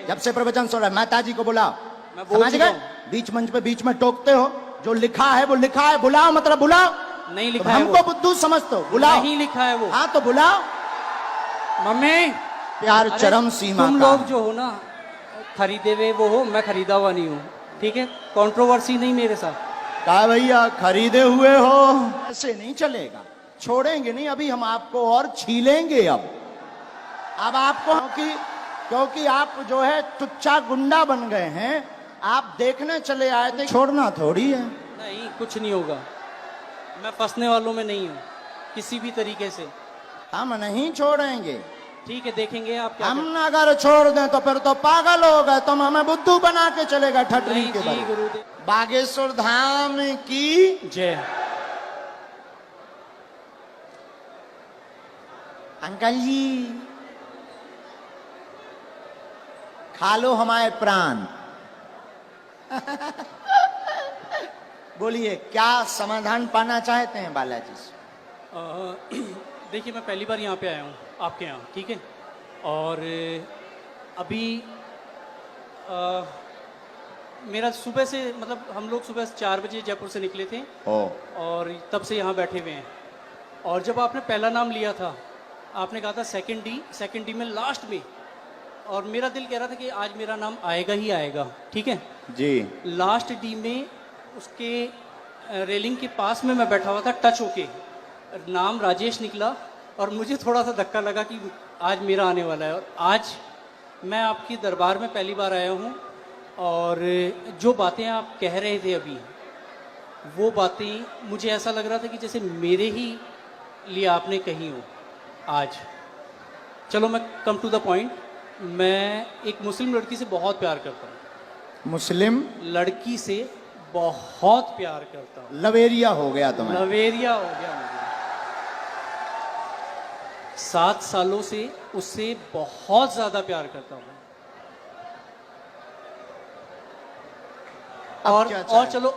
जब से प्रवचन सुन रहा है, माता जी को बुलाओ। मैं बोल समझ चुका गए? हूं। बीच मंच पे बीच में टोकते हो, जो लिखा है वो लिखा है, बुलाओ मतलब बुलाओ। नहीं लिखा तो है हमको वो। बुद्धू समझते हो, बुलाओ। नहीं लिखा है वो। हाँ तो बुलाओ। मम्मी प्यार अरे, चरम सीमा तुम का लोग है। जो हो ना, खरीदे हुए वो हो, मैं खरीदा हुआ नहीं हूँ, ठीक है? कंट्रोवर्सी नहीं मेरे साथ। कहा भैया खरीदे हुए हो, ऐसे नहीं चलेगा, छोड़ेंगे नहीं, अभी हम आपको और छीलेंगे। अब आपको क्योंकि आप जो है टुच्चा गुंडा बन गए हैं, आप देखने चले आए थे, छोड़ना थोड़ी है। नहीं, कुछ नहीं होगा, मैं फंसने वालों में नहीं हूँ किसी भी तरीके से। हम नहीं छोड़ेंगे। ठीक है, देखेंगे आप क्या हम अगर छोड़ दें तो फिर तो पागल हो गए, तुम हमें बुद्धू बना के चलेगा ठटरी नहीं के जी, बल। गुरुदेव बागेश्वर धाम की जय। अंकल जी खा लो हमारे प्राण। बोलिए क्या समाधान पाना चाहते हैं बालाजी से? देखिए, मैं पहली बार यहाँ पे आया हूँ आपके यहाँ, ठीक है? और अभी मेरा सुबह से, मतलब हम लोग सुबह 4 बजे जयपुर से निकले थे और तब से यहाँ बैठे हुए हैं। और जब आपने पहला नाम लिया था, आपने कहा था सेकंड डी में लास्ट में, और मेरा दिल कह रहा था कि आज मेरा नाम आएगा ही आएगा, ठीक है जी। लास्ट डी में उसके रेलिंग के पास में मैं बैठा हुआ था, टच होके नाम राजेश निकला और मुझे थोड़ा सा धक्का लगा कि आज मेरा आने वाला है। और आज मैं आपकी दरबार में पहली बार आया हूँ और जो बातें आप कह रहे थे अभी, वो बातें मुझे ऐसा लग रहा था कि जैसे मेरे ही लिए आपने कही हो आज। चलो मैं कम टू द पॉइंट, मैं एक मुस्लिम लड़की से बहुत प्यार करता हूँ। मुस्लिम लड़की से बहुत प्यार करता हूँ। लवेरिया हो गया तुम्हें। लवेरिया हो गया मुझे। 7 सालों से उससे बहुत ज्यादा प्यार करता हूँ। और चलो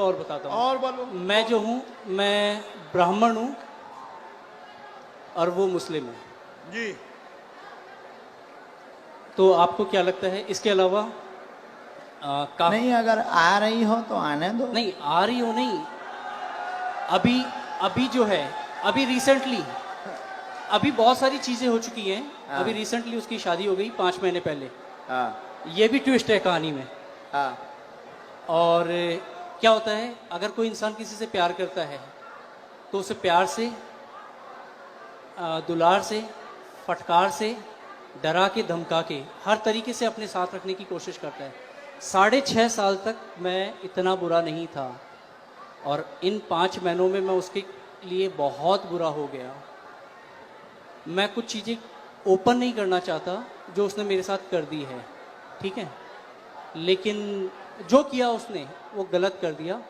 और बताता हूँ। और बोलो। मैं जो हूँ, मैं ब्राह्मण हूँ और वो मुस्लिम है जी। तो आपको क्या लगता है इसके अलावा नहीं, अगर आ रही हो तो आने दो। नहीं आ रही हो, नहीं, अभी जो है, अभी रिसेंटली, अभी बहुत सारी चीजें हो चुकी हैं। अभी रिसेंटली उसकी शादी हो गई 5 महीने पहले। ये भी ट्विस्ट है कहानी में। और क्या होता है, अगर कोई इंसान किसी से प्यार करता है तो उसे प्यार से, दुलार से, फटकार से, डरा के, धमका के, हर तरीके से अपने साथ रखने की कोशिश करता है। 6.5 साल तक मैं इतना बुरा नहीं था और इन 5 महीनों में मैं उसके लिए बहुत बुरा हो गया। मैं कुछ चीज़ें ओपन नहीं करना चाहता जो उसने मेरे साथ कर दी है, ठीक है? लेकिन जो किया उसने वो गलत कर दिया।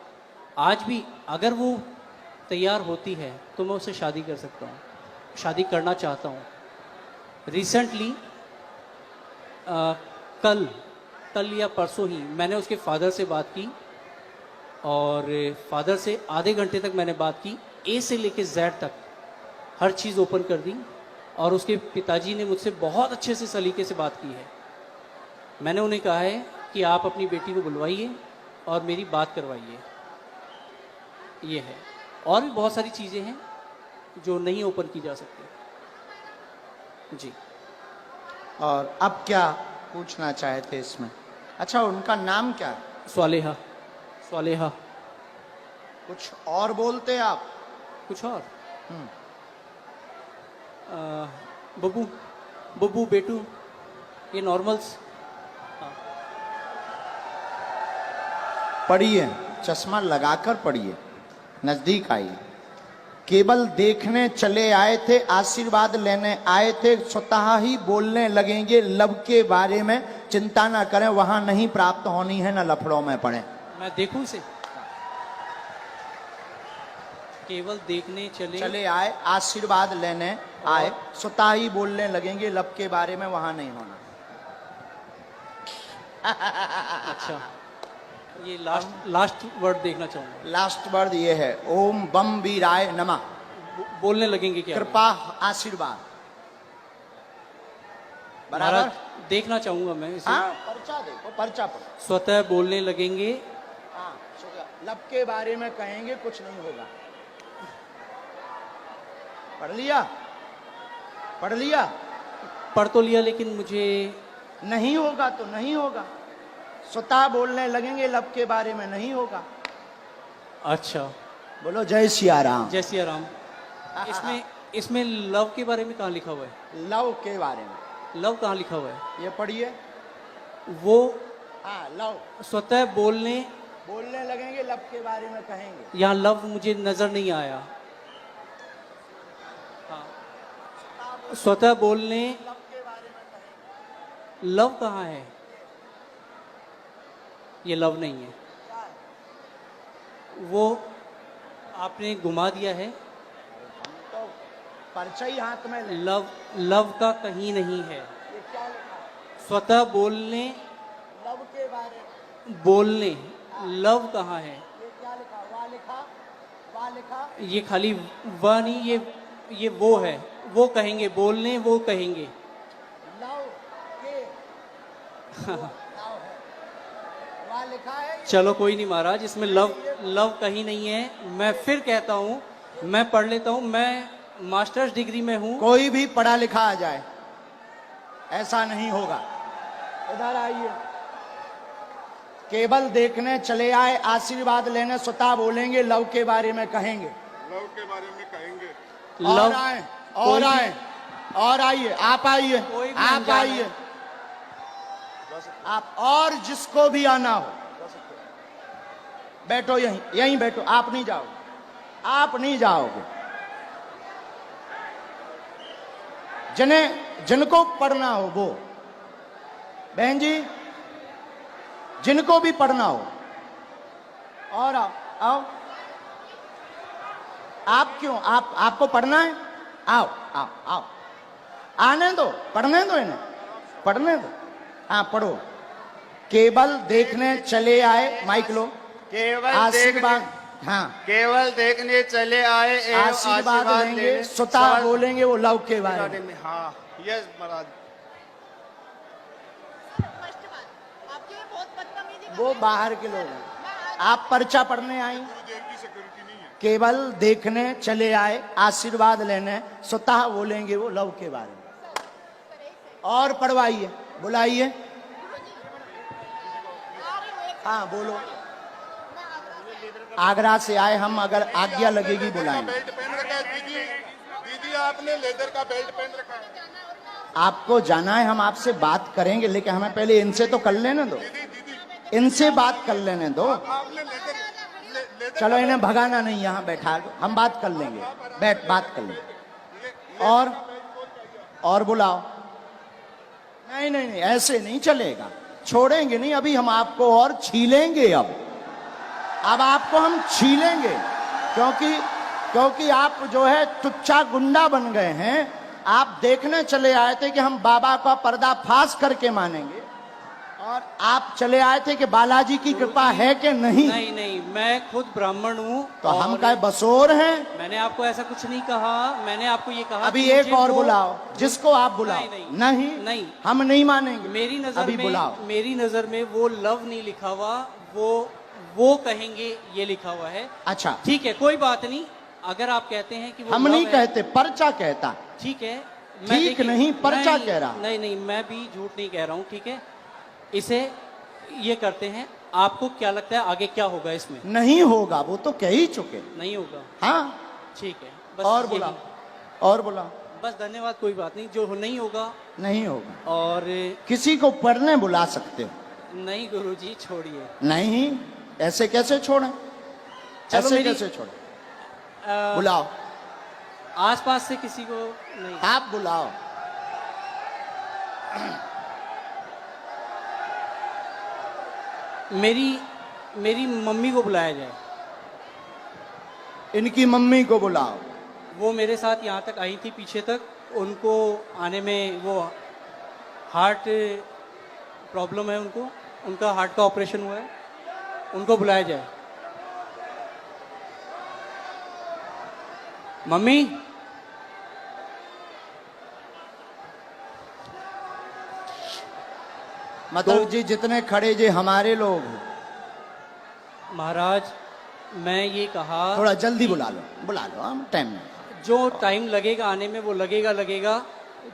आज भी अगर वो तैयार होती है तो मैं उससे शादी कर सकता हूँ, शादी करना चाहता हूँ। रिसेंटली कल या परसों ही मैंने उसके फादर से बात की और फादर से आधे घंटे तक मैंने बात की, ए से लेके जेड तक हर चीज़ ओपन कर दी। और उसके पिताजी ने मुझसे बहुत अच्छे से सलीके से बात की है। मैंने उन्हें कहा है कि आप अपनी बेटी को बुलवाइए और मेरी बात करवाइए। ये है, और भी बहुत सारी चीज़ें हैं जो नहीं ओपन की जा सकती जी। और अब क्या पूछना चाहते इसमें? अच्छा, उनका नाम क्या है? स्वालेहा। कुछ और बोलते आप? कुछ और? बब्बू, बेटू, ये नॉर्मल्स। पढ़िए, चश्मा लगाकर पढ़िए, नजदीक आइए। केवल देखने चले आए थे, आशीर्वाद लेने आए थे, स्वतः ही बोलने लगेंगे लब के बारे में। चिंता ना करें, वहां नहीं प्राप्त होनी है, ना लफड़ों में पड़े। मैं देखूं इसे? केवल देखने चले आए, आशीर्वाद लेने आए, स्वतः ही बोलने लगेंगे लब के बारे में, वहां नहीं होना। अच्छा, ये लास्ट वर्ड देखना चाहूंगा। लास्ट वर्ड ये है, ओम बम वीराय नमः। बोलने लगेंगे क्या? कृपा, आशीर्वाद। बराबर देखना चाहूंगा मैं इसे। हाँ, पर्चा देखो, पर्चा पढ़ो। स्वतः बोलने लगेंगे। हाँ, लब के बारे में कहेंगे, कुछ नहीं होगा। पढ़ लिया? पढ़ लिया? पढ़ तो लिया, लेकिन मुझे नहीं होगा तो नहीं होगा। स्वतः बोलने लगेंगे, लब के बारे में नहीं होगा। अच्छा, बोलो जय सिया राम। जय सिया राम। इसमें इसमें लव के बारे में कहाँ लिखा हुआ है? लव के बारे में लव कहाँ लिखा हुआ है? ये पढ़िए। वो हाँ, लव। स्वतः बोलने लगेंगे, लब के बारे में कहेंगे। यहाँ लव मुझे नजर नहीं आया। हाँ, स्वतः बोलने, लब के बारे में कहेंगे। लव कहाँ है? ये लव नहीं है। क्या है? वो आपने घुमा दिया है। तो पर्चा ही हाथ में ले। लव का कहीं नहीं है। ये क्या लिखा है? स्वतः बोलने, लब के बारे में। बोलने, लव कहाँ है? ये क्या लिखा? वाह लिखा, वाह लिखा। ये खाली वह नहीं, ये वो है। वो कहेंगे, बोलने वो कहेंगे। लव के लव है, वाह लिखा है। चलो कोई नहीं महाराज, इसमें लव कहीं नहीं है। मैं फिर कहता हूँ, मैं पढ़ लेता हूँ। मैं मास्टर्स डिग्री में हूँ। कोई भी पढ़ा लिखा आ जाए, ऐसा नहीं होगा। इधर आइए। केवल देखने चले आए, आशीर्वाद लेने स्वतः बोलेंगे, लव के बारे में कहेंगे। लव के बारे में कहेंगे। और लव आए, और आए, और आइए। आप आइए, कोई भी आप अनजान आइए। है। आप और जिसको भी आना हो बैठो, यहीं यहीं बैठो। आप नहीं जाओगे, आप नहीं जाओगे। जिनको पढ़ना हो वो, बहन जी, जिनको भी पढ़ना हो, और आओ आओ। आप क्यों, आपको पढ़ना है? आओ आओ आओ, आने दो, पढ़ने दो इन्हें, पढ़ने दो। हाँ, पढ़ो। केवल देखने चले आए, माइक लो। केवल आशीर्वाद, हाँ, केवल देखने चले आए एवं आशीर्वाद लेंगे, लेने स्वतः बोलेंगे वो लव के बारे में। में। हाँ, यस महाराज। आपके ये बहुत बदतमीजी कर वो रहे हैं। बाहर के लोग हैं। आप पर्चा पढ़ने आई? गुरुदेव की सिक्योरिटी नहीं है। केवल देखने चले आए, आशीर्वाद लेने, स्वतः बोलेंगे वो लव के बारे में। और पढ़वाइए, बुलाइए। आ रही हूँ, एक हाँ, बोलो। मैं आगरा से आगरा से आए हम, अगर आज्ञा लगेगी लेदर का बुलाएंगे। बेल्ट पहन रखा है दीदी। दीदी आपने लेदर का बेल्ट पहन रखा है। आपको जाना है, हम आपसे बात करेंगे, लेकिन हमें पहले इनसे तो कर लेने दो। दीदी इनसे बात कर लेने दो। आपने लेदर चलो, इन्हें भगाना नहीं, यहाँ बैठा दो, हम बात कर लेंगे। बैठ, बात कर लेंगे। और बुलाओ। नहीं नहीं नहीं, ऐसे नहीं चलेगा। छोड़ेंगे नहीं, अभी हम आपको और छीलेंगे। अब आपको हम छीलेंगे, क्योंकि आप जो है टुच्चा गुंडा बन गए हैं। आप देखने चले आए थे कि हम बाबा का पर्दाफाश करके मानेंगे, और आप चले आए थे कि बालाजी की कृपा है कि नहीं। नहीं नहीं, मैं खुद ब्राह्मण हूँ। तो हम का बसोर हैं। मैंने आपको ऐसा कुछ नहीं कहा। मैंने आपको ये कहा अभी कि एक मुझे और वो- बुलाओ, जिसको आप बुलाओ। नहीं, नहीं नहीं। हम नहीं मानेंगे। मेरी नजर अभी में, बुलाओ। मेरी नजर में वो लव नहीं लिखा हुआ, वो कहेंगे ये लिखा हुआ है। अच्छा, ठीक है, कोई बात नहीं। अगर आप कहते हैं कि वो हम love नहीं है, कहते, पर्चा कहता। ठीक है। ठीक देखिए, नहीं, पर्चा नहीं, कह रहा। नहीं नहीं, मैं भी झूठ नहीं कह रहा हूँ। ठीक है, इसे ये करते हैं। आपको क्या लगता है आगे क्या होगा इसमें? नहीं होगा, वो तो कह ही चुके। नहीं होगा। हाँ, ठीक है, बस और यही। बुलाओ, और बुलाओ। बस धन्यवाद, कोई बात नहीं। जो नहीं होगा। नहीं होगा। और किसी को पढ़ने बुला सकते हो। नहीं गुरुजी, छोड़िए। नहीं, ऐसे कैसे छोड़े? चलो, ऐसे मेरी- कैसे छोड़े? अ, बुलाओ, आसपास से किसी को नहीं। आप बुलाओ। मेरी मम्मी को बुलाया जाए। इनकी मम्मी को बुलाओ। वो मेरे साथ यहाँ तक आई थी, पीछे तक। उनको आने में वो हार्ट प्रॉब्लम है उनको, उनका हार्ट का ऑपरेशन हुआ है। उनको बुलाया जाए। मम्मी, मतलब जी जितने खड़े जे हमारे लोग हैं। महाराज मैं ये कहा थोड़ा जल्दी बुला लो हम टाइम में। जो टाइम लगेगा आने में वो लगेगा,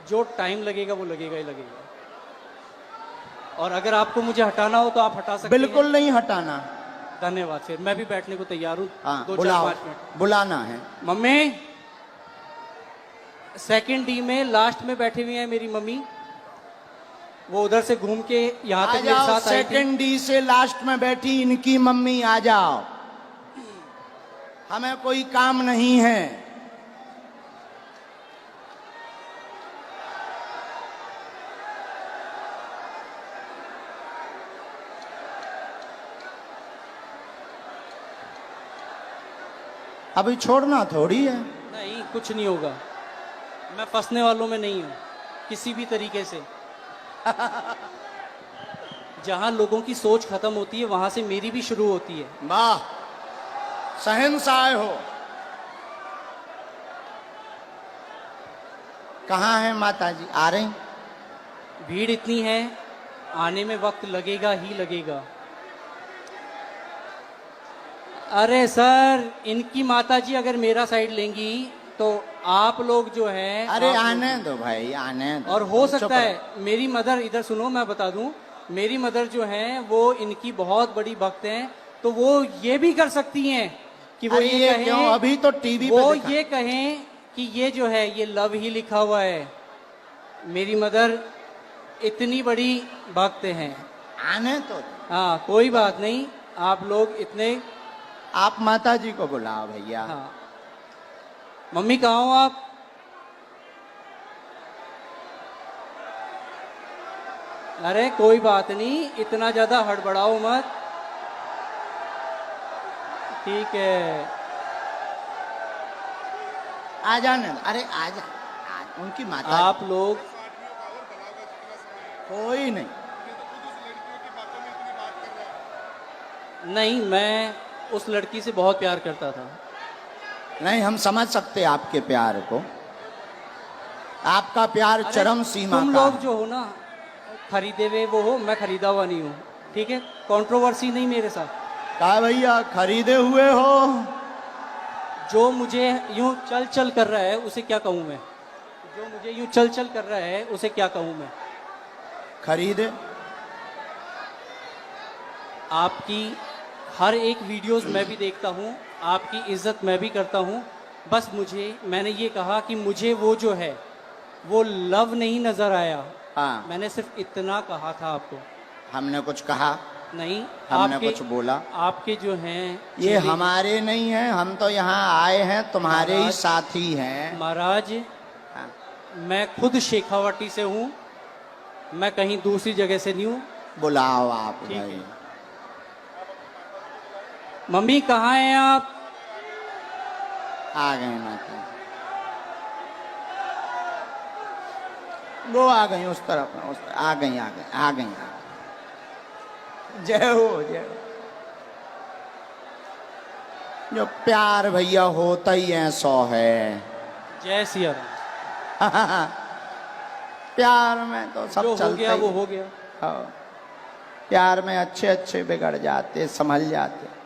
जो टाइम लगेगा वो लगेगा ही लगेगा। और अगर आपको मुझे हटाना हो तो आप हटा सकते हैं। बिल्कुल नहीं हटाना। धन्यवाद। फिर मैं भी बैठने को तैयार हूँ। हाँ 2-4-5 बुलाओ, मिनट। बुलाना है। मम्मी, सेकंड डी में लास्ट में बैठी हुई है मेरी मम्मी। वो उधर से घूम के यहाँ आ तक मेरे जाओ, साथ आई थी। सेकंड डी से लास्ट में बैठी इनकी मम्मी, आ जाओ। हमें कोई काम नहीं है। अभी छोड़ना थोड़ी है। नहीं, कुछ नहीं होगा। मैं फंसने वालों में नहीं हूँ किसी भी तरीके से। जहां लोगों की सोच खत्म होती है वहां से मेरी भी शुरू होती है। वाह, शहंशाह हो। कहाँ है माता जी? आ रही? भीड़ इतनी है, आने में वक्त लगेगा ही लगेगा। अरे सर, इनकी माताजी अगर मेरा साइड लेंगी तो आप लोग जो है, अरे आप आने दो भाई, आने दो। और हो चुप सकता रहो। है मेरी मदर, इधर सुनो मैं बता दूं, मेरी मदर जो है वो इनकी बहुत बड़ी भक्त हैं, तो वो ये भी कर सकती हैं कि वो अरे ये कहें, क्यों? अभी तो टीवी पे वो दिखा। ये कहें कि ये जो है ये लव ही लिखा हुआ है। मेरी मदर इतनी बड़ी भक्त हैं। आने तो। हाँ कोई बात नहीं, आप लोग इतने। आप माता जी को बुलाओ भैया। हाँ मम्मी कहाँ हो आप? अरे कोई बात नहीं, इतना ज्यादा हड़बड़ाओ मत। ठीक है, आ जाने दो। अरे आ जा, उनकी माता। आप लोग। कोई नहीं। नहीं, मैं उस लड़की से बहुत प्यार करता था। नहीं, हम समझ सकते आपके प्यार को। आपका प्यार अरे, चरम सीमा तुम का लोग है। जो हो ना, खरीदे हुए वो हो, मैं खरीदा हुआ नहीं हूँ। ठीक है, कंट्रोवर्सी नहीं मेरे साथ। कहा भैया खरीदे हुए हो? जो मुझे यूं चल चल कर रहा है उसे क्या कहूँ मैं? जो मुझे यूं चल चल कर रहा है उसे क्या कहूँ मैं? खरीदे। आपकी हर एक वीडियोस मैं भी देखता हूँ, आपकी इज्जत मैं भी करता हूँ। बस मैंने ये कहा कि मुझे वो जो है वो लव नहीं नजर आया। हाँ, मैंने सिर्फ इतना कहा था आपको। हमने कुछ कहा नहीं, हमने आपके कुछ बोला? आपके जो हैं ये चेले- हमारे नहीं हैं, हम तो यहाँ आए हैं, तुम्हारे ही महाराज- साथी हैं। महाराज, हाँ, मैं खुद शेखावाटी से हूँ, मैं कहीं दूसरी जगह से नहीं हूँ। बुलाओ आप ठीक भाई। है। मम्मी कहाँ हैं आप? आ गए माता। वो आ गई उस तरफ, आ गई आ गई आ गई। जय हो जय हो। जो प्यार भैया होता ही ऐसा है। जय सिया राम। प्यार में तो सब जो हो चलता गया ही। वो हो गया। हाँ, प्यार में अच्छे अच्छे बिगड़ जाते, संभल जाते।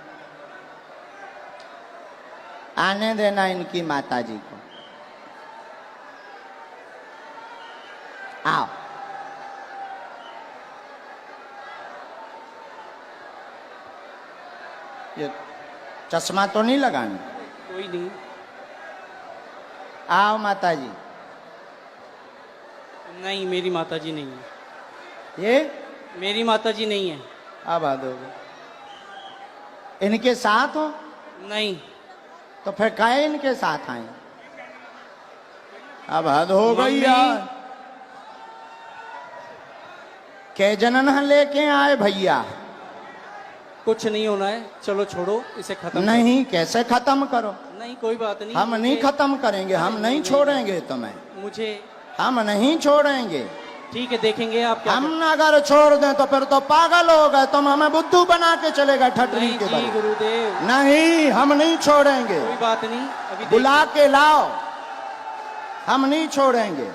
आने देना इनकी माता जी को। आओ। ये चश्मा तो नहीं लगाना? कोई नहीं। आओ माता जी। नहीं, मेरी माताजी नहीं है। ये मेरी माताजी नहीं है। अब आ दोगे? इनके साथ हो? नहीं। तो फिर काहे इनके साथ आए? अब हद हो गई मम्मी। यार। के जनन लेके आए भैया? कुछ नहीं होना है, चलो छोड़ो इसे खत्म नहीं, कैसे खत्म करो? करो। नहीं कोई बात नहीं। हम नहीं खत्म करेंगे, हम नहीं छोड़ेंगे तुम्हें, मुझे हम नहीं छोड़ेंगे। ठीक है, देखेंगे आप क्या हम अगर छोड़ दें तो फिर तो पागल हो गए, तुम हमें बुद्धू बना के चलेगा करते हैं। ठटरी नहीं के जी बल। गुरुदेव, नहीं, हम नहीं छोड़ेंगे। कोई बात नहीं। अभी बुला के लाओ, हम नहीं छोड़ेंगे।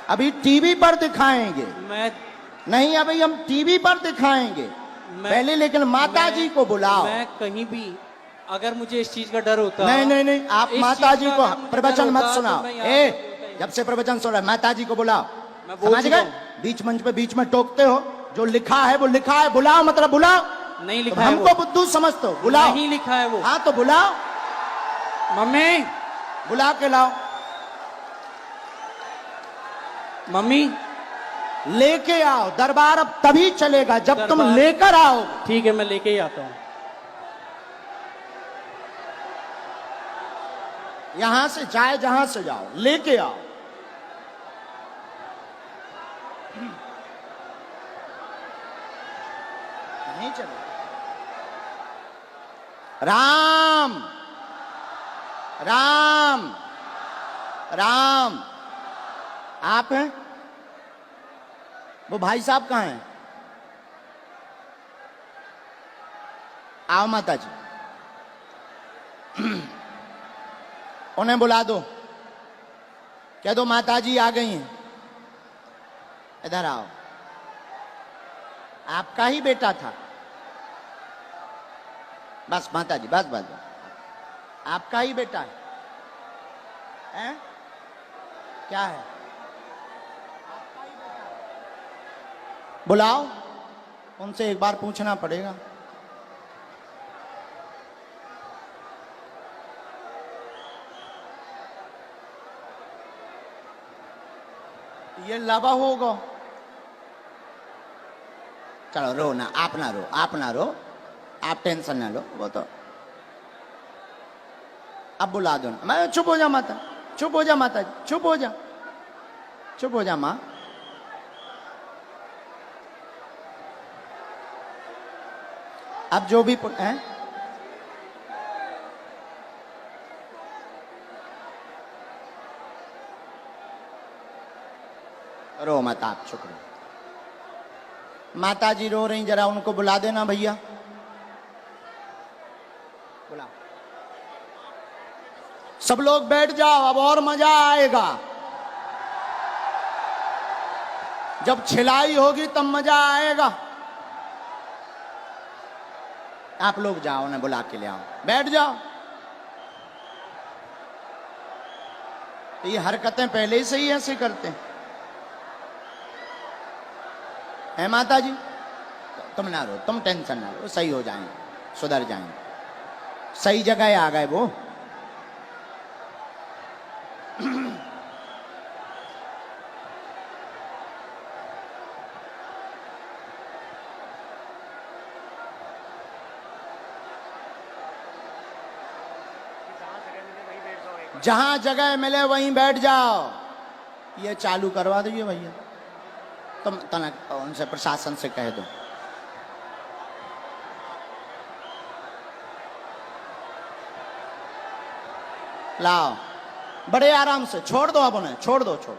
अभी टीवी पर दिखाएंगे। मैं नहीं अभी हम टीवी पर दिखाएंगे पहले, लेकिन माता जी को बुलाओ। मैं कहीं भी अगर मुझे इस चीज का डर होता, नहीं नहीं नहीं, आप इस माता चीज जी का को अगर मुझे प्रवचन डर मत होता, सुनाओ। तो मैं यहाँ पे बोलता ही जब से प्रवचन सुन रहा है माता जी को बुलाओ। मैं बोल समझ चुका गए? हूँ। बीच मंच पे बीच में टोकते हो, जो लिखा है वो लिखा है, बुलाओ मतलब बुलाओ। नहीं तुम लिखा है हमको वो, बुद्धू समझते हो, बुलाओ। नहीं लिखा है वो। हाँ तो बुलाओ, मम्मी, बुला के लाओ, मम्मी, लेके आओ। दरबार अब तभी चलेगा जब तुम दरबार- लेकर आओ। ठीक है मैं लेके ही आता हूँ। यहां से चाहे जहां से जाओ, लेके आओ। नहीं चलेगा। राम राम राम, आप हैं? वो भाई साहब कहाँ हैं? आओ माता जी, उन्हें बुला दो, कह दो माता जी आ गई हैं, इधर आओ। आपका ही बेटा था। बस माता जी, बस बस बस, आपका ही बेटा है, हैं? क्या है? आपका ही बेटा है। बुलाओ, उनसे एक बार पूछना पड़ेगा। ये लवा होगा। चलो रो ना, आप ना रो, आप ना रो, आप टेंशन ना लो, वो तो अब बुला दो ना। मैं चुप हो जा माता, चुप हो जा माता जी, चुप हो जा, चुप हो जा माँ। अब जो भी हैं, रो मत, आप चुप रहो। माता जी रो रही, जरा उनको बुला देना भैया, बुला। सब लोग बैठ जाओ, अब और मजा आएगा। जब छिलाई होगी तब मजा आएगा। आप लोग जाओ ना, बुला के ले आओ, बैठ जाओ। तो ये हरकतें पहले से ही ऐसे करते हैं, है माता जी? तुम ना रो, तुम टेंशन ना लो, सही हो जाएंगे, सुधर जाएंगे, सही जगह आ गए वो। जहां जगह मिले वहीं बैठ जाओ। ये चालू करवा दीजिए भैया, तुम तनक उनसे प्रशासन से कह दो। लाओ, बड़े आराम से छोड़ दो, अब उन्हें छोड़ दो, छोड़।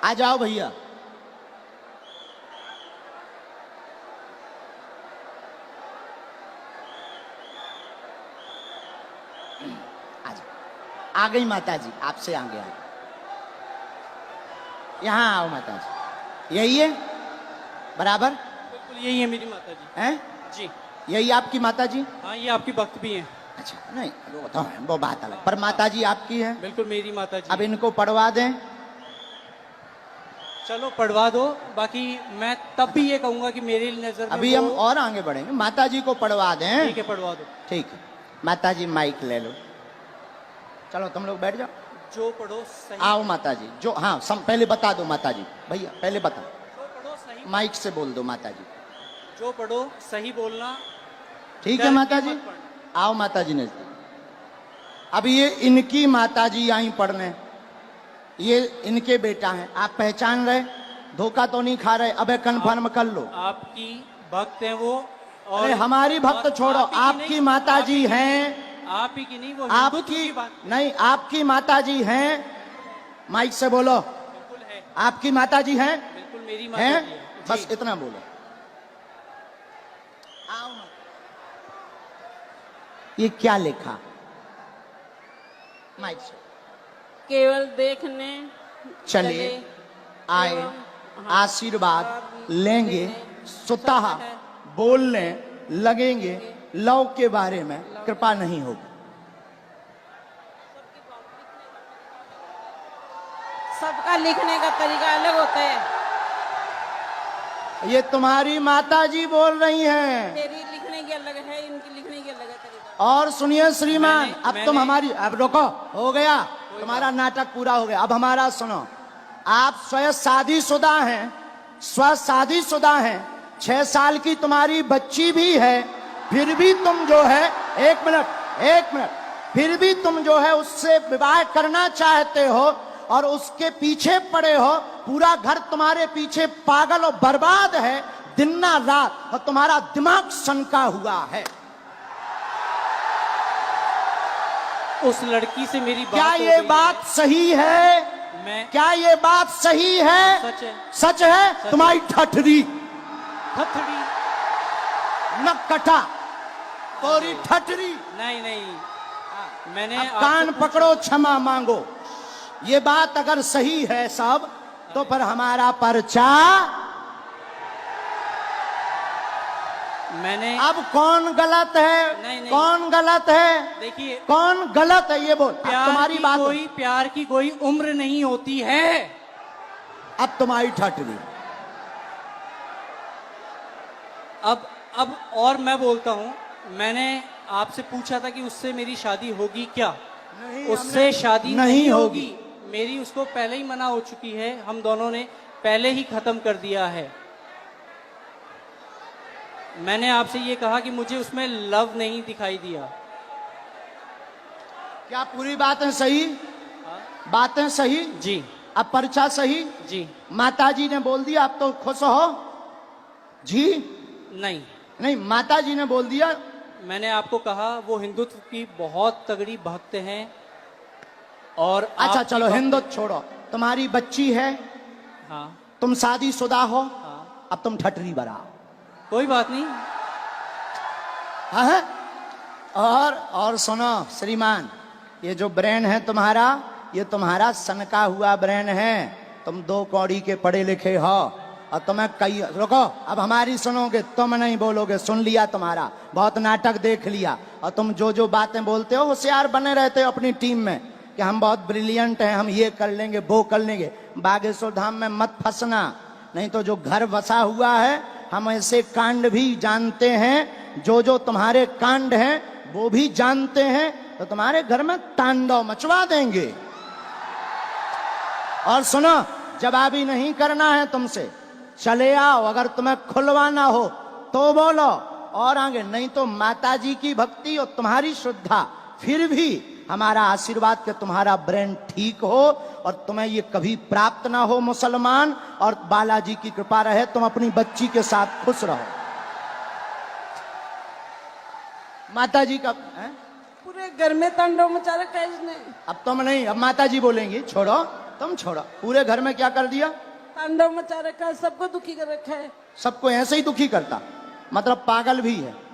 आ जाओ भैया। आ जाओ, आ गई माता जी, आपसे आगे आ गई। यहाँ आओ माता जी, यही है बराबर? बिल्कुल यही है मेरी माता जी। हैं? जी यही आपकी माता जी? हाँ, ये आपकी भक्त भी हैं। अच्छा, नहीं वो तो है, वो बात अलग, पर माता जी आपकी है। बिल्कुल मेरी माता जी। अब इनको पढ़वा दें। चलो पढ़वा दो, बाकी मैं तब भी ये कहूंगा कि मेरी नजर में अभी हम वो- और आगे बढ़ेंगे, माता जी को पढ़वा दें। ठीक है पढ़वा दो। ठीक है, माता जी माइक ले लो, चलो तुम लोग बैठ जाओ। जो पढ़ो सही, आओ माता जी, जो हाँ पहले बता दो माता जी, भैया पहले बता, जो पढ़ो सही, माइक से बोल दो माता जी। जो पढ़ो सही बोलना। ठीक है डर माता के जी, मत पढ़ना। आओ माता जी नजदीक। अब ये इनकी माता जी आई पढ़ने, ये इनके बेटा हैं, आप पहचान रहे? धोखा तो नहीं खा रहे? अबे कन्फर्म कर लो। आपकी भक्त है वो, और अरे हमारी भक्त और छोड़ो, आप ही की आपकी नहीं, माता आप जी ही की हैं, आप ही की नहीं, वो हिंदुत्व आपकी की बात नहीं, आपकी माताजी हैं, माइक से बोलो, बिल्कुल है, आपकी माताजी हैं, बिल्कुल मेरी माता हैं, जी है। बस जी। इतना बोलो। ये क्या लिखा माइक से? केवल देखने चले आए, एवं आशीर्वाद लेंगे, स्वतः बोलने लगेंगे, लव के बारे में कृपा नहीं होगी। सबका लिखने का तरीका अलग होता है। ये तुम्हारी माताजी बोल रही हैं। तेरी लिखने की अलग है, इनकी लिखने की अलग है तरीका। और सुनिए श्रीमान, अब तुम मैंने- हमारी, अब रुको, हो गया तुम्हारा नाटक पूरा हो गया, अब हमारा सुनो। आप स्वयं शादीशुदा हैं, स्व शादीशुदा हैं, 6 साल की तुम्हारी बच्ची भी है, फिर भी तुम जो है, एक मिनट, फिर भी तुम जो है उससे विवाह करना चाहते हो और उसके पीछे पड़े हो। पूरा घर तुम्हारे पीछे पागल और बर्बाद है दिन ना रात, और तुम्हारा दिमाग सनका हुआ है। उस लड़की से मेरी बात क्या हो ये गई बात सही है? मैं क्या ये बात सही है? सच है। सच है। तुम्हारी ठठरी हथड़ी नकटा, तोरी ठठरी। नहीं नहीं, मैंने अब आपसे कान पूछा- पकड़ो, क्षमा मांगो। ये बात अगर सही है सब, तो पर हमारा पर्चा। मैंने अब कौन गलत है? नहीं। कौन गलत है? देखिए, कौन गलत है ये बोल। अब तुम्हारी बात, प्यार की कोई उम्र नहीं होती है। अब तुम्हारी ठठरी। अब और मैं बोलता हूं, मैंने आपसे पूछा था कि उससे मेरी शादी होगी क्या? उससे शादी नहीं होगी। मेरी उसको पहले ही मना हो चुकी है, हम दोनों ने पहले ही खत्म कर दिया है। मैंने आपसे ये कहा कि मुझे उसमें लव नहीं दिखाई दिया। क्या पूरी बातें सही? बातें सही? जी अब पर्चा सही? जी। माताजी ने बोल दिया, आप तो खुश हो जी? नहीं, नहीं, माताजी ने बोल दिया। मैंने आपको कहा वो हिंदुत्व की बहुत तगड़ी भक्त हैं। और अच्छा आपकी चलो, भक्त- हिंदुत्व छोड़ो, तुम्हारी बच्ची है, हाँ तुम शादीशुदा हो, हाँ, अब तुम ठठरी बराओ। कोई बात नहीं। हाँ? और सुनो श्रीमान, ये जो ब्रेन है तुम्हारा, ये तुम्हारा सनका हुआ ब्रेन है। तुम 2 कौड़ी के पढ़े लिखे हो, और तुम्हें कई, रुको, अब हमारी सुनोगे, तुम नहीं बोलोगे, सुन लिया तुम्हारा, बहुत नाटक देख लिया। और तुम जो जो बातें बोलते हो, होशियार बने रहते हो अपनी टीम में कि हम बहुत ब्रिलियंट हैं, हम ये कर लेंगे, वो कर लेंगे। बागेश्वर धाम में मत फंसना, नहीं तो जो घर बसा हुआ है, हम ऐसे कांड भी जानते हैं, जो तुम्हारे कांड हैं वो भी जानते हैं, तो तुम्हारे घर में तांडव मचवा देंगे। और सुनो, जवाबी नहीं करना है तुमसे, चले आओ, अगर तुम्हें खुलवाना हो तो बोलो, और आगे नहीं तो माताजी की भक्ति और तुम्हारी श्रद्धा, फिर भी हमारा आशीर्वाद कि तुम्हारा ब्रेन ठीक हो और तुम्हें ये कभी प्राप्त ना हो मुसलमान, और बालाजी की कृपा रहे, तुम अपनी बच्ची के साथ खुश रहो। माताजी का है? पूरे घर में तांडव मचा रखा है इसने। अब तुम नहीं, अब माताजी बोलेंगी, छोड़ो, तुम छोड़ो। पूरे घर में क्या कर दिया? तांडव मचा रखा है, सबको दुखी कर रखा है। सबको ऐसे ही दुखी करता, मतलब पागल भी है।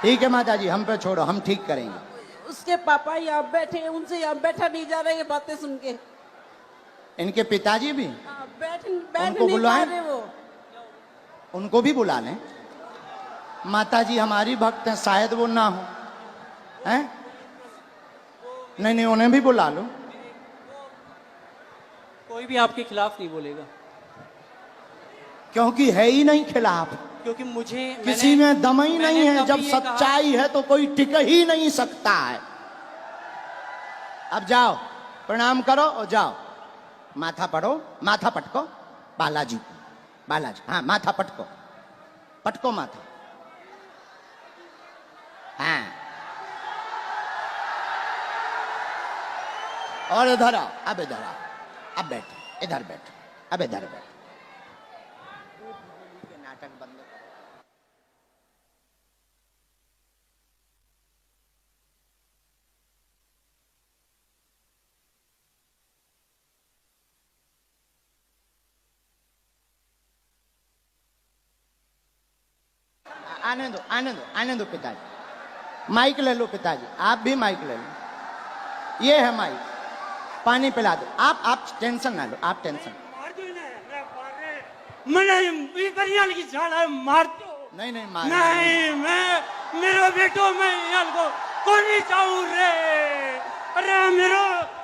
ठीक है माताजी, हम पे छोड़ो, हम ठीक करेंगे। उसके पापा यहाँ बैठे हैं, उनसे यहाँ बैठा नहीं जा रहा, ये बातें सुन के। इनके पिताजी भी, हाँ, बैठ उनको नहीं पा बुलाएं? रहे वो। उनको भी बुला लें। माताजी हमारी भक्त हैं, शायद वो ना हो, हैं? नहीं, उन्हें भी बुला लो। कोई भी आपके खिलाफ नहीं बोलेगा, क्योंकि है ही नहीं खिलाफ, क्योंकि मुझे किसी में दम ही नहीं मैंने है। जब कभी ये कहा- सच्चाई है तो कोई टिक ही नहीं सकता है। अब जाओ, प्रणाम करो और जाओ, माथा पढ़ो, माथा पटको, बालाजी, हाँ, माथा पटको, पटको माथा, हाँ। और इधर आओ, अब इधर आओ, अब बैठो, इधर बैठो, अब इधर बैठो। नाटक बंद करो। आने दो पिताजी। माइक ले लो पिताजी, आप भी माइक ले लो, ये है माइक, पानी पिला दो। आप टेंशन ना लो, आप टेंशन। नहीं मार नहीं, मैं मेरो बेटो मैं इनको कोनी चाहूं रे। अरे मेरो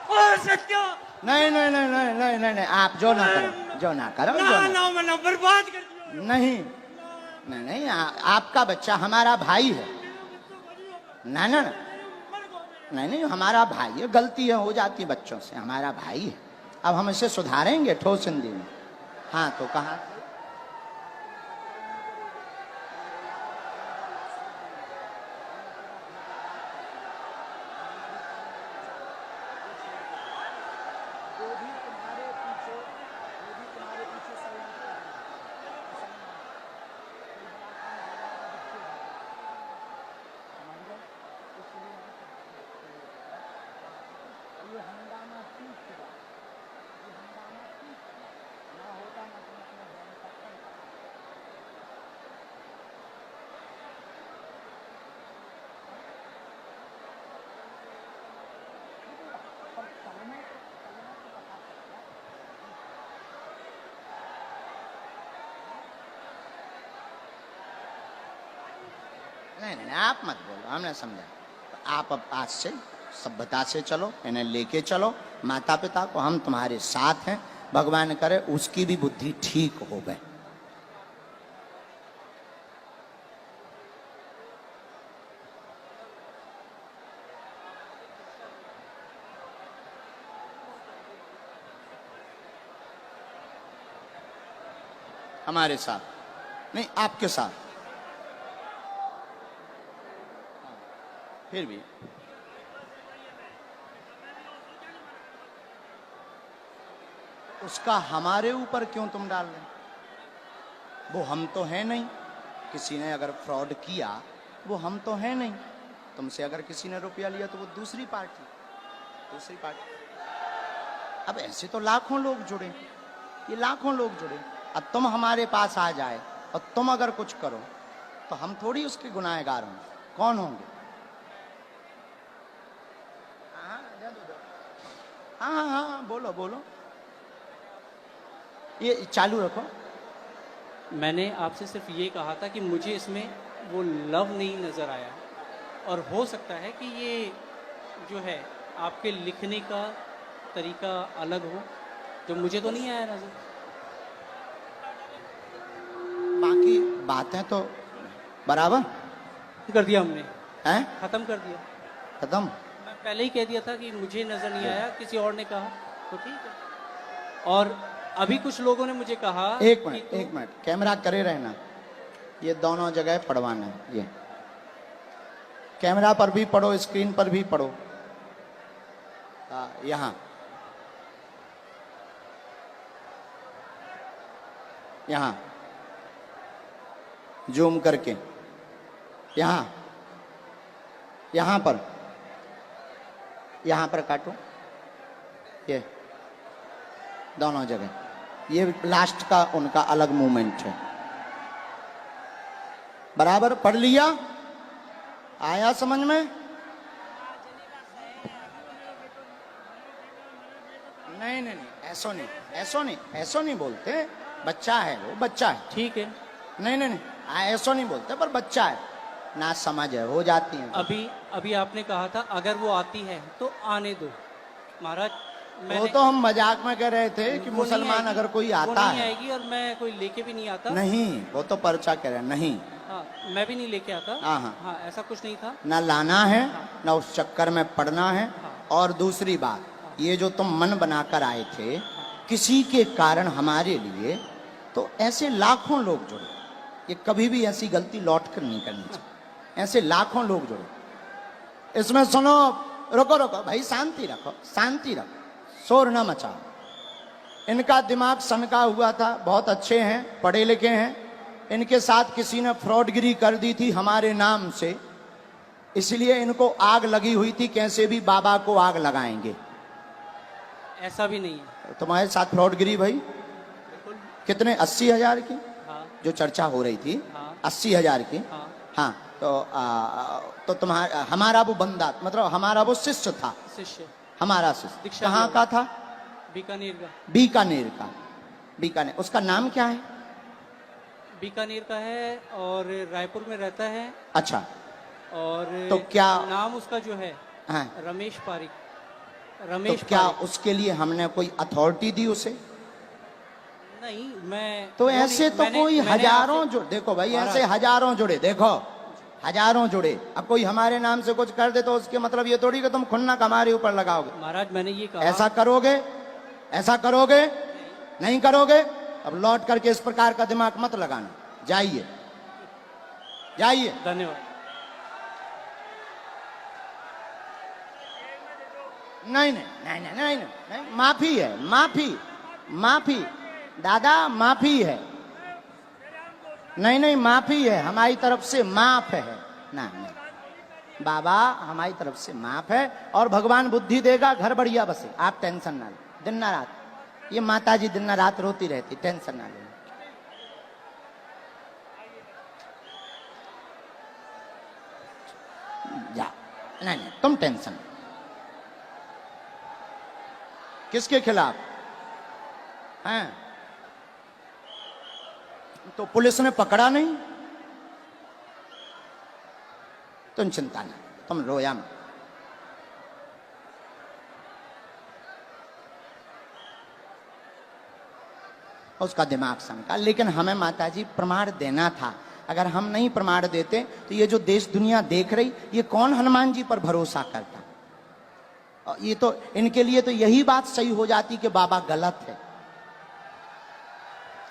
ओ सत्य नहीं, आप जो ना करो ना मैंने बर्बाद कर दिया। नहीं, आपका बच्चा हमारा भाई है। ना नहीं, हमारा भाई है, गलती है हो जाती है बच्चों से, हमारा भाई है। अब हम इसे सुधारेंगे ठोस हिंदी में। हाँ तो कहा नहीं, आप मत बोलो, हमने समझा। आप अब आज से सभ्यता से चलो, इन्हें लेके चलो। माता पिता को हम तुम्हारे साथ हैं, भगवान करे उसकी भी बुद्धि ठीक हो गए। हमारे साथ नहीं, आपके साथ। फिर भी उसका हमारे ऊपर क्यों तुम डाल रहे? वो हम तो है नहीं। किसी ने अगर फ्रॉड किया वो हम तो है नहीं। तुमसे अगर किसी ने रुपया लिया तो वो दूसरी पार्टी। अब ऐसे तो लाखों लोग जुड़े, ये लाखों लोग जुड़े। अब तुम हमारे पास आ जाए और तुम अगर कुछ करो तो हम थोड़ी उसके गुनाहगार होंगे। कौन होंगे? हाँ, बोलो। ये चालू रखो। मैंने आपसे सिर्फ ये कहा था कि मुझे इसमें वो लव नहीं नज़र आया, और हो सकता है कि ये जो है आपके लिखने का तरीका अलग हो, जो मुझे तो नहीं आया नज़र। बाकी बातें तो बराबर कर दिया हमने, हैं? ख़त्म कर दिया। खत्म। मैं पहले ही कह दिया था कि मुझे नज़र नहीं आया, किसी और ने कहा तो ठीक है। और अभी कुछ लोगों ने मुझे कहा एक मिनट कैमरा करे रहना। ये दोनों जगह पढ़वाना है। ये कैमरा पर भी पढ़ो, स्क्रीन पर भी पढ़ो। यहाँ जूम करके, यहाँ पर काटो। ये दोनों जगह, ये लास्ट का उनका अलग मूवमेंट है। बराबर पढ़ लिया? आया समझ में? नहीं, ऐसो नहीं बोलते। बच्चा है वो, बच्चा है। ठीक है। नहीं, ऐसो नहीं बोलते, पर बच्चा है, ना समझ है, हो जाती है। अभी आपने कहा था अगर वो आती है तो आने दो। महाराज वो तो हम मजाक में कह रहे थे कि मुसलमान अगर कोई आता है, है आएगी, और मैं कोई लेके भी नहीं आता। नहीं, वो तो पर्चा कह रहे नहीं। हाँ, मैं भी नहीं लेके आता। हाँ, ऐसा कुछ नहीं था। ना लाना है, ना उस चक्कर में पड़ना है। और दूसरी बात, ये जो तुम मन बनाकर आए थे किसी के कारण हमारे लिए, तो ऐसे लाखों लोग जुड़े। ये कभी भी ऐसी गलती लौट कर नहीं करनी चाहिए। ऐसे लाखों लोग जुड़े। इसमें सुनो, रुको भाई, शांति रखो, शोर न मचाओ। इनका दिमाग सनका हुआ था, बहुत अच्छे हैं, पढ़े लिखे हैं। इनके साथ किसी ने फ्रॉडगिरी कर दी थी हमारे नाम से, इसलिए इनको आग लगी हुई थी, कैसे भी बाबा को आग लगाएंगे। ऐसा भी नहीं है। तुम्हारे साथ फ्रॉडगिरी भाई कितने? 80,000 की हाँ। जो चर्चा हो रही थी, हाँ। 80,000 की। हाँ। हाँ, तो तुम्हारा हमारा वो बंदा, मतलब हमारा वो शिष्य था, शिष्य हमारा शिष्य दीक्षा कहाँ लिया। का था? बीकानेर का। बीकानेर का। बीकानेर, उसका नाम क्या है? बीकानेर का है और रायपुर में रहता है। अच्छा, और तो क्या नाम उसका जो है हाँ, रमेश पारिक। तो रमेश क्या पारिक। उसके लिए हमने कोई अथॉरिटी दी उसे? नहीं, मैं तो वो ऐसे नहीं- तो मैंने- कोई मैंने हजारों आपसे- जो, देखो भाई, महाराज। ऐसे हजारों जुड़े, देखो हजारों जुड़े। अब कोई हमारे नाम से कुछ कर दे तो उसके मतलब ये थोड़ी कि तुम खुन्नक हमारे ऊपर लगाओगे। महाराज मैंने ये कहा। ऐसा करोगे? ऐसा करोगे? नहीं करोगे? अब लौट करके इस प्रकार का दिमाग मत लगाना। जाइए, जाइए। धन्यवाद। नहीं नहीं नहीं नहीं नहीं नहीं, माफी है, माफी, माफी दादा, माफी है। नहीं नहीं, माफी है हमारी तरफ से, माफ है ना, नहीं बाबा, हमारी तरफ से माफ है। और भगवान बुद्धि देगा, घर बढ़िया बसे, आप टेंशन ना लो। दिन ना रात ये माता जी दिन ना रात रोती रहती, टेंशन ना लो। जा, नहीं नहीं, तुम टेंशन। किसके खिलाफ हैं? तो पुलिस ने पकड़ा नहीं, तुम चिंता नहीं, तुम रोया मत। उसका दिमाग सनका। लेकिन हमें माताजी प्रमाण देना था। अगर हम नहीं प्रमाण देते तो ये जो देश दुनिया देख रही, ये कौन हनुमान जी पर भरोसा करता? और ये तो इनके लिए तो यही बात सही हो जाती कि बाबा गलत है।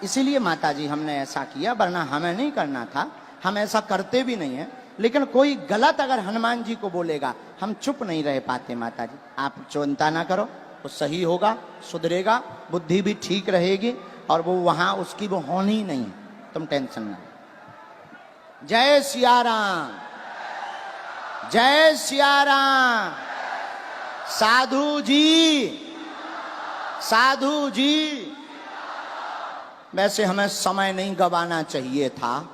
इसीलिए माताजी हमने ऐसा किया, वरना हमें नहीं करना था, हम ऐसा करते भी नहीं है। लेकिन कोई गलत अगर हनुमान जी को बोलेगा, हम चुप नहीं रह पाते। माताजी आप चिंता ना करो, वो सही होगा, सुधरेगा, बुद्धि भी ठीक रहेगी, और वो वहां उसकी वो होनी ही नहीं, तुम टेंशन ना। जय सिया राम, जय सिया राम। साधु जी, साधु जी, वैसे हमें समय नहीं गवाना चाहिए था,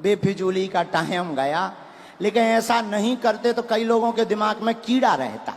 बेफिजूली का टाइम गया, लेकिन ऐसा नहीं करते तो कई लोगों के दिमाग में कीड़ा रहता।